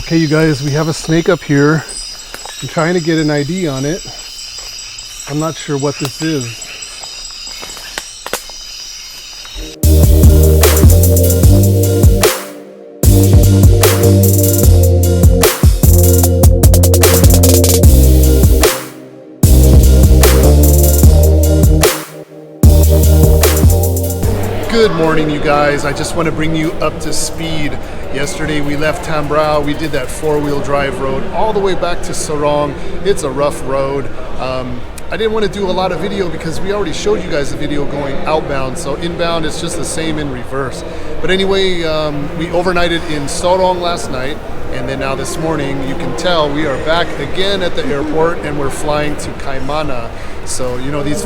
Okay, you guys, we have a snake up here. I'm trying to get an ID on it. I'm not sure what this is. Good morning, you guys. I just want to bring you up to speed. Yesterday we left Tambrau. We did that four-wheel drive road all the way back to Sorong. It's a rough road. I didn't want to do a lot of video because we already showed you guys the video going outbound. So inbound is just the same in reverse. But anyway, we overnighted in Sorong last night. And then now this morning, you can tell we are back again at the airport and we're flying to Kaimana. So, you know, these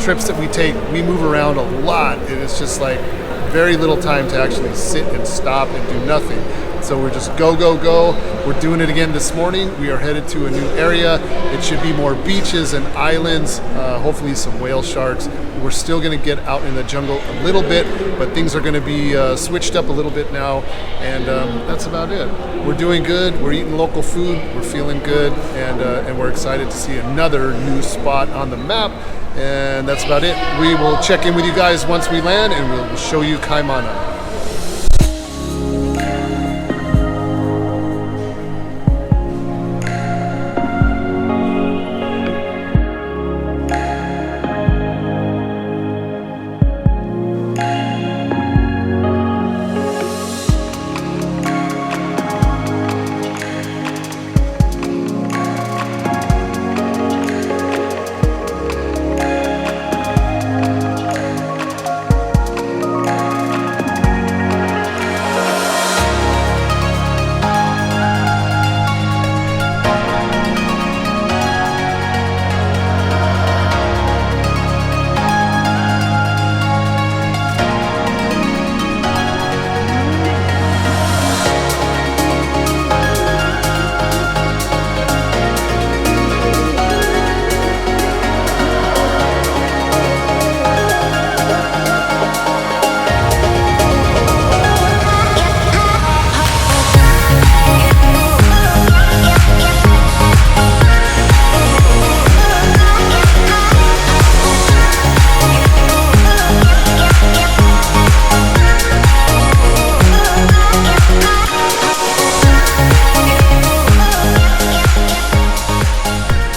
trips that we take, we move around a lot and it's just like very little time to actually sit and stop and do nothing. So we're just go, go, go. We're doing it again this morning. We are headed to a new area. It should be more beaches and islands, hopefully some whale sharks. We're still gonna get out in the jungle a little bit, but things are gonna be switched up a little bit now, and that's about it. We're doing good, we're eating local food, we're feeling good, and we're excited to see another new spot on the map, and that's about it. We will check in with you guys once we land, and we'll show you Kaimana.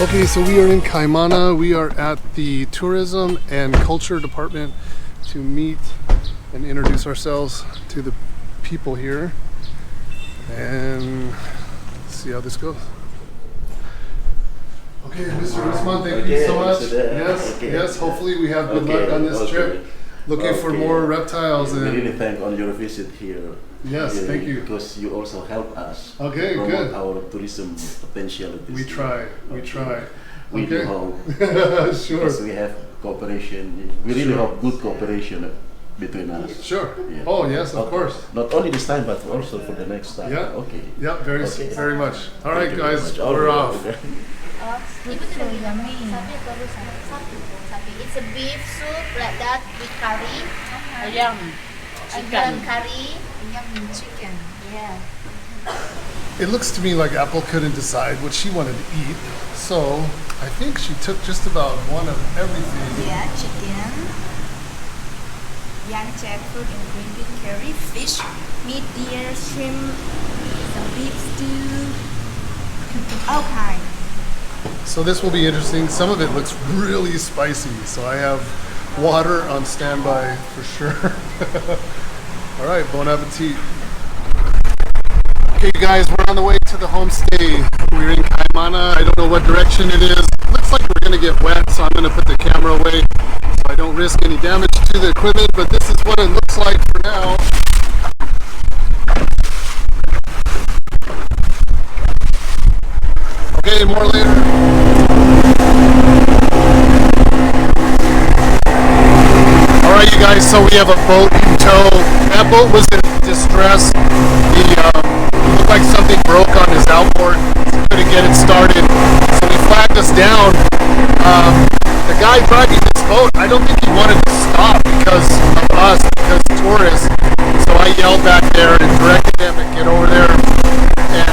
Okay, so we are in Kaimana. We are at the Tourism and Culture Department to meet and introduce ourselves to the people here. And see how this goes. Okay, Mr. Usman, thank you so much. Yes, hopefully we have good luck on this trip. Looking for more reptiles. We really thank on your visit here. Yes, really, thank you. Because you also help us. Okay, good. Our tourism potentialities. We try. We do hope. Sure. Because we have cooperation. We really hope good cooperation between us. Sure. Yeah. Oh yes, of course. Not only this time, but also for the next time. Yeah. Okay. Yeah. Very much. All right, guys, we're off. It's a beef soup like that with curry. Yum. Chicken curry. Yum chicken. Yeah. It looks to me like Apple couldn't decide what she wanted to eat, so I think she took just about one of everything. Yeah, chicken, young jackfruit and green bean curry, fish, meat, deer, shrimp, some beef stew, all kind. So this will be interesting. Some of it looks really spicy, so I have water on standby for sure. All right, bon appetit. Okay, guys, we're on the way to the homestay. We're in Kaimana. I don't know what direction it is. Looks like we're gonna get wet, so I'm gonna put the camera away so I don't risk any damage to the equipment, but this is what it looks like for now. Okay, more later. Alright, you guys, so we have a boat in tow. That boat was in distress. It looked like something broke on his outboard. Couldn't get it started. So he flagged us down. The guy driving this boat, I don't think he wanted to stop because of us, because tourists. So I yelled back there and directed him to get over there. And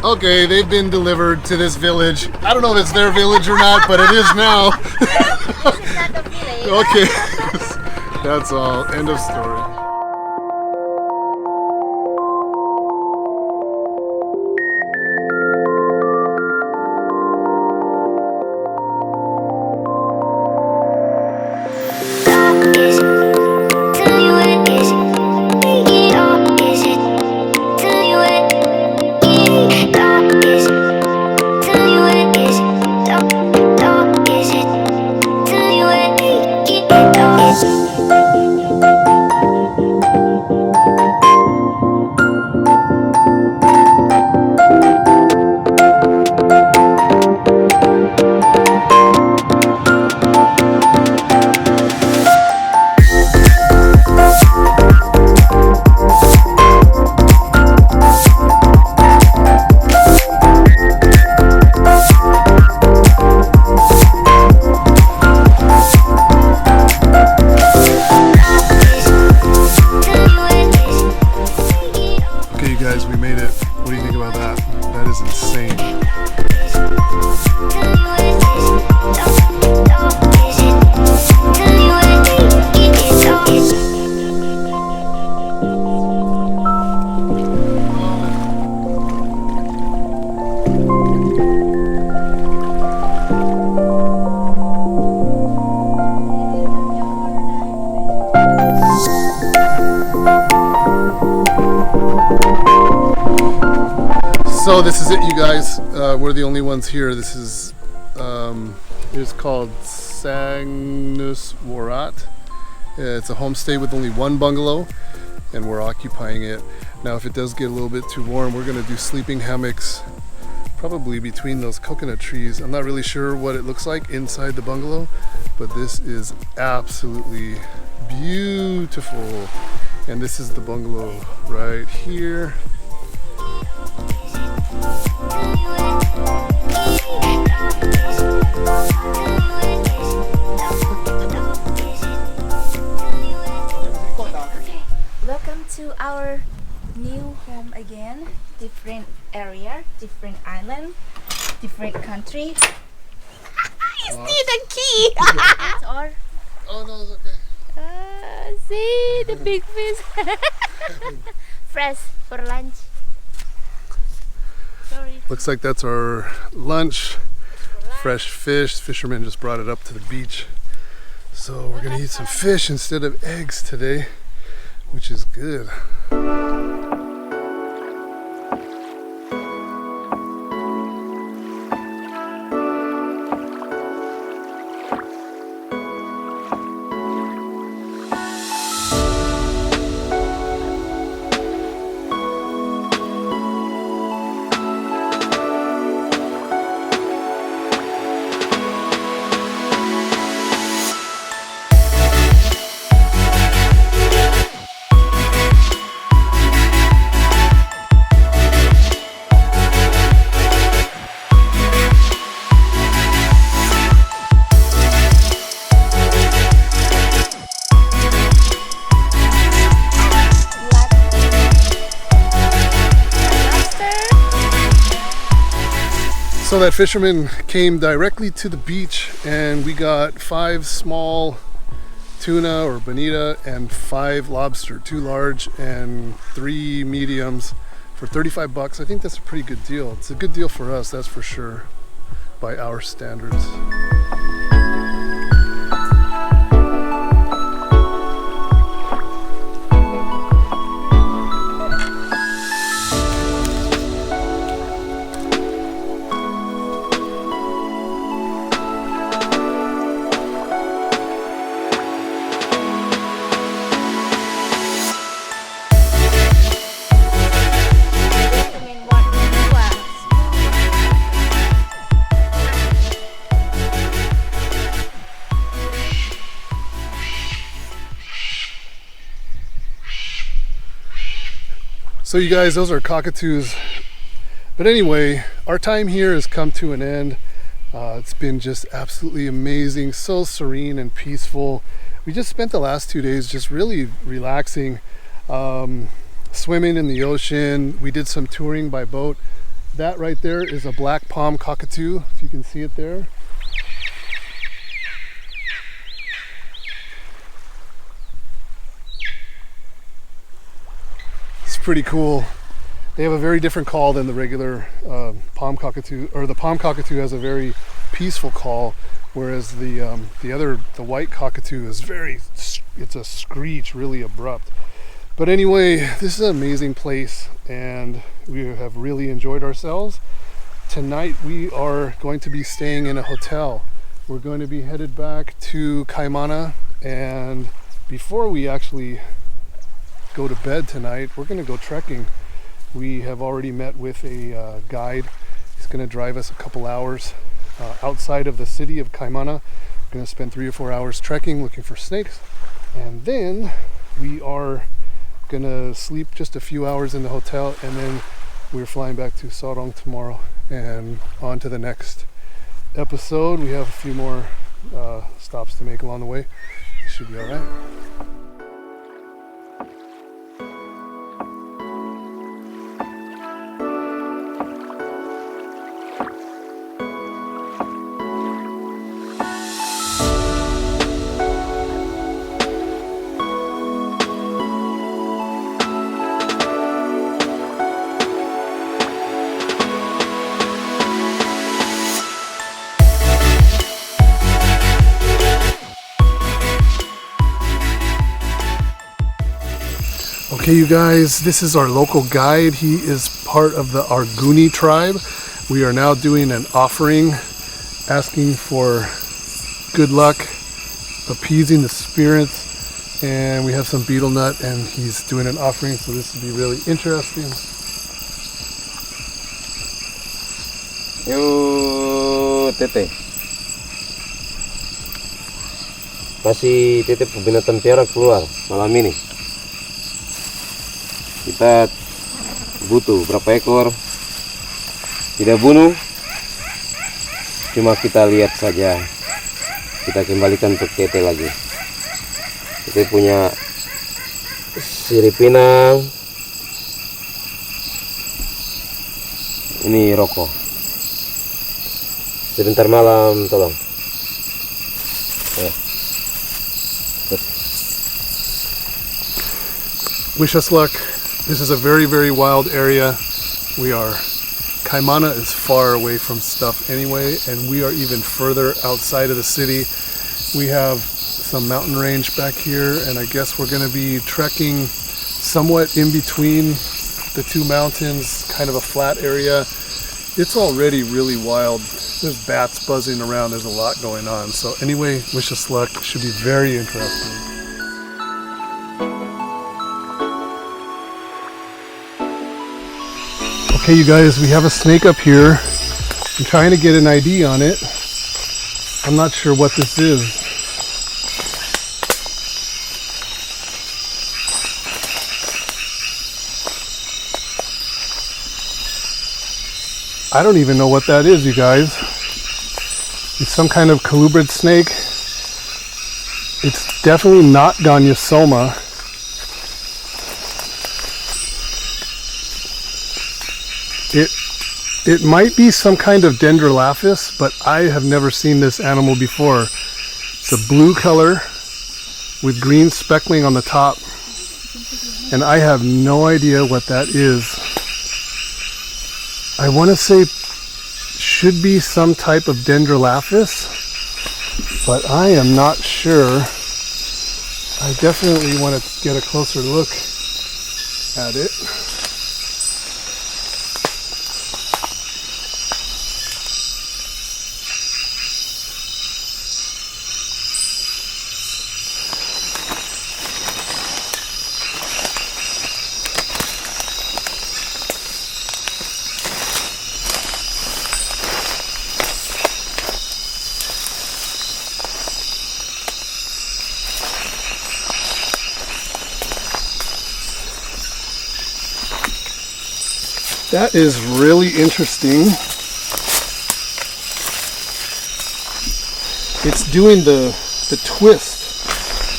Okay, they've been delivered to this village. I don't know if it's their village or not, but it is now. This is not the village. Okay, that's all. End of story. We made it. What do you think about that? That is insane. So this is it, you guys. We're the only ones here. This is it's called Sagnus Warat. It's a homestay with only one bungalow, and we're occupying it. Now, if it does get a little bit too warm, we're gonna do sleeping hammocks, probably between those coconut trees. I'm not really sure what it looks like inside the bungalow, but this is absolutely beautiful. And this is the bungalow right here. Welcome to our new home again. Different area, different island, different country. You see the key! That's all. Oh no, it's okay. See the big fish. Fresh for lunch. Sorry. Looks like that's our lunch. Fresh fish. Fishermen just brought it up to the beach. So we're gonna eat some fish instead of eggs today, which is good. So that fisherman came directly to the beach, and we got 5 small tuna or bonita and 5 lobster, 2 large and 3 mediums for 35 bucks. I think that's a pretty good deal. It's a good deal for us, that's for sure, by our standards. So you guys, those are cockatoos. But anyway, our time here has come to an end. It's been just absolutely amazing, so serene and peaceful. We just spent the last 2 days just really relaxing, swimming in the ocean. We did some touring by boat. That right there is a black palm cockatoo, if you can see it there. It's pretty cool. They have a very different call than the regular palm cockatoo, or the palm cockatoo has a very peaceful call, whereas the white cockatoo is it's a screech, really abrupt. But anyway, this is an amazing place and we have really enjoyed ourselves. Tonight we are going to be staying in a hotel. We're going to be headed back to Kaimana, and before we actually go to bed tonight, we're going to go trekking. We have already met with a guide. He's going to drive us a couple hours outside of the city of Kaimana. We're going to spend 3 or 4 hours trekking, looking for snakes, and then we are gonna sleep just a few hours in the hotel, and then we're flying back to Sorong tomorrow and on to the next episode. We have a few more stops to make along the way. It should be all right. Okay, you guys, this is our local guide. He is part of the Arguni tribe. We are now doing an offering, asking for good luck, appeasing the spirits, and we have some betel nut and he's doing an offering, so this will be really interesting. Yo, Tete. Kasih titip binatang piara keluar malam ini. Kita butuh berapa ekor, tidak bunuh, cuma kita lihat saja. Kita kembalikan untuk Tete lagi. Tete punya sirip pinang, ini rokok. Sebentar malam tolong. Wish us luck. This is a very, very wild area. Kaimana is far away from stuff anyway, and we are even further outside of the city. We have some mountain range back here, and I guess we're going to be trekking somewhat in between the two mountains, kind of a flat area. It's already really wild. There's bats buzzing around. There's a lot going on. So anyway, wish us luck. It should be very interesting. Okay, you guys, we have a snake up here. I'm trying to get an ID on it. I'm not sure what this is. I don't even know what that is, you guys. It's some kind of colubrid snake. It's definitely not Gonyosoma. It might be some kind of Dendrolaphus, but I have never seen this animal before. It's a blue color with green speckling on the top, and I have no idea what that is. I want to say should be some type of Dendrolaphus, but I am not sure. I definitely want to get a closer look at it. That is really interesting. It's doing the twist,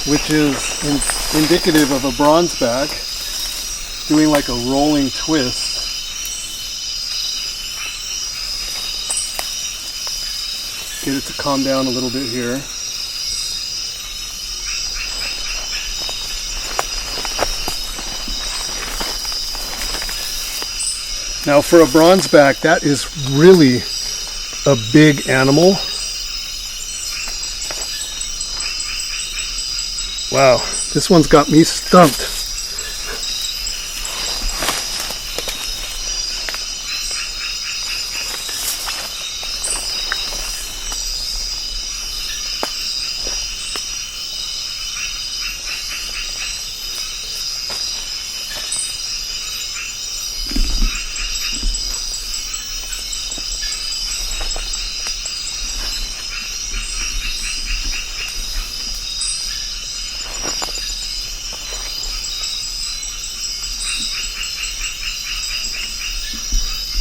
which is indicative of a bronzeback. doing like a rolling twist. Get it to calm down a little bit here. Now for a bronzeback, that is really a big animal. Wow, this one's got me stumped.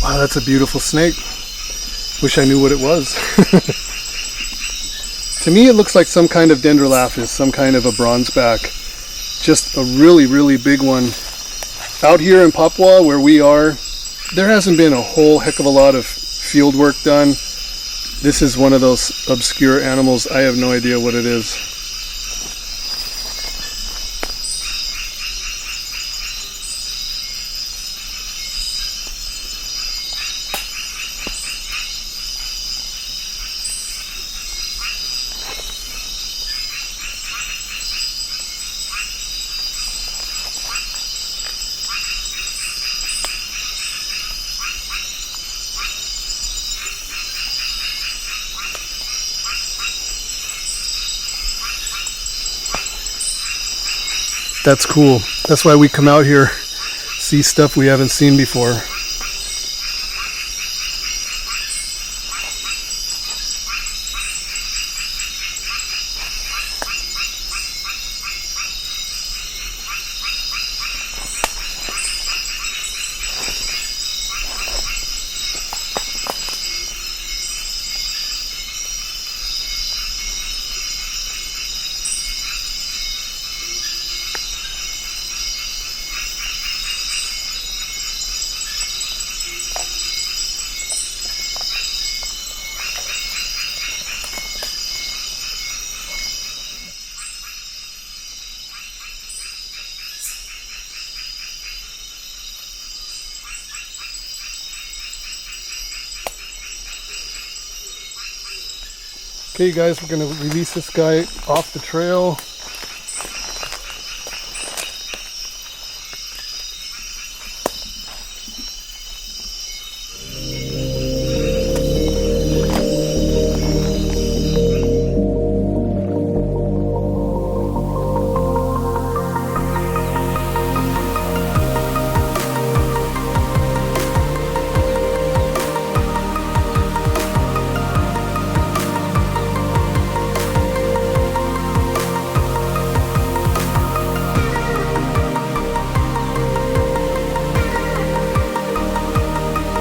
Wow, that's a beautiful snake. Wish I knew what it was. To me, it looks like some kind of dendrolaphis, some kind of a bronzeback. Just a really, really big one. Out here in Papua, where we are, there hasn't been a whole heck of a lot of field work done. This is one of those obscure animals. I have no idea what it is. That's cool. That's why we come out here, see stuff we haven't seen before. Okay, you guys, we're going to release this guy off the trail.